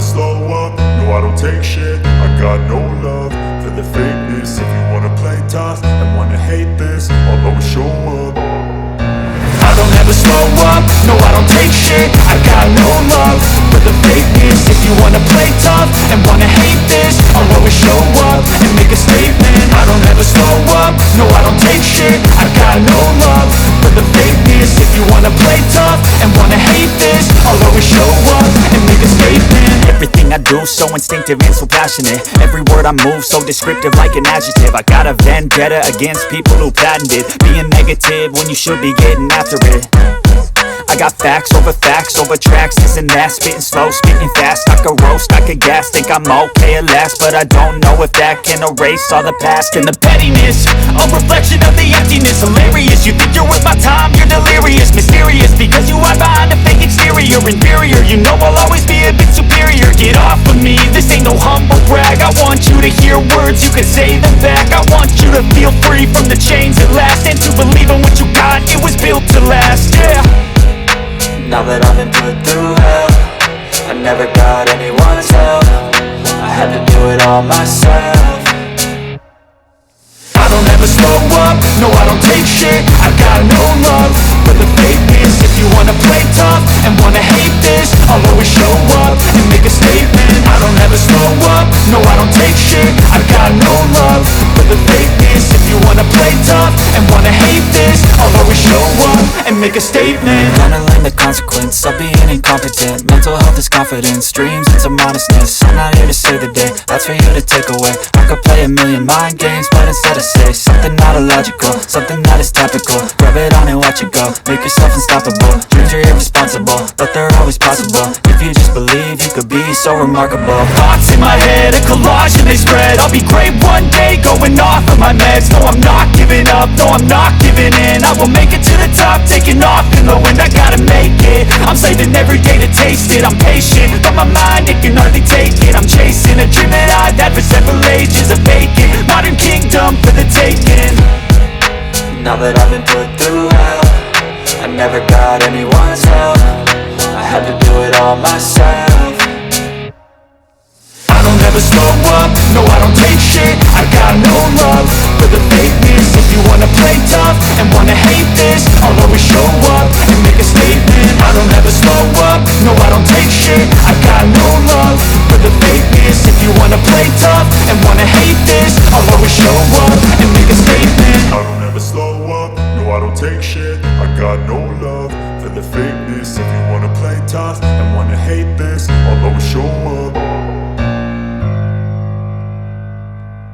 slow up, no I don't take shit. I got no love for the fakeness. If you wanna play tough and wanna hate this, I'll always show up. I don't ever slow up, no I don't take shit. I got no love for the fakeness. If you wanna play tough and wanna hate this, I'll always show up and make a statement. I don't ever slow up, no I don't take shit. I got no love for the fakeness. If you wanna play tough and wanna hate this, I'll always show up and make a statement. Everything I do so instinctive and so passionate. Every word I move so descriptive like an adjective. I got a vendetta against people who patented being negative when you should be getting after it. I got facts over tracks, this and that. Spitting slow, spitting fast, I could roast, I could gas. Think I'm okay at last, but I don't know if that can erase all the past. And the pettiness, a reflection of the emptiness. Hilarious, you think you're worth my time, you're delirious. Mysterious, because you hide behind a fake exterior. Inferior, you know I'll always be a bit superior. Get off of me, this ain't no humble brag. I want you to hear words, you can say them back. I want you to feel free from the chains at last, and to believe in what you got, it was built to last, yeah. Now that I've been put through hell, I never got anyone's help. I had to do it all myself. I don't ever slow up, no I don't take shit. I got no love for the fakeness. If you wanna play tough and wanna hate this, I'll always show up and make a statement. I don't ever slow up, no I don't take shit. I got no love for the fakeness. If you wanna play tough and wanna hate this, I'll always show up and make a statement. Gonna learn the consequence of being incompetent. Mental health is confidence, dreams into modestness. I'm not here to save the day, that's for you to take away. I could play a million mind games, but instead I say something not illogical, something that is topical. Rub it on and watch it go, make yourself unstoppable. Dreams are irresponsible, but they're always possible. If you just believe, you could be so remarkable. Thoughts in my head, a collage and they spread. I'll be great one day, going off of my meds. No, I'm not giving up, no, I'm not giving in. I will make it to the top, taking off in the wind. I gotta make it, I'm saving every day to taste it. I'm patient, but my mind, it can hardly take it. I'm chasing a dream that I've had for several ages. A vacant, modern kingdom for the taking. Now that I've been put through hell, I never got anyone's help. I had to do it all myself. I don't ever slow up, no I don't take shit. I got no love for the fakeness. If you wanna play tough and wanna hate this, I'll always show up and make a statement. I don't ever slow up, no I don't take shit. I got no love for the fakeness. If you wanna play tough and wanna hate this, I'll always show up and make a statement. I don't ever slow up, no I don't take shit.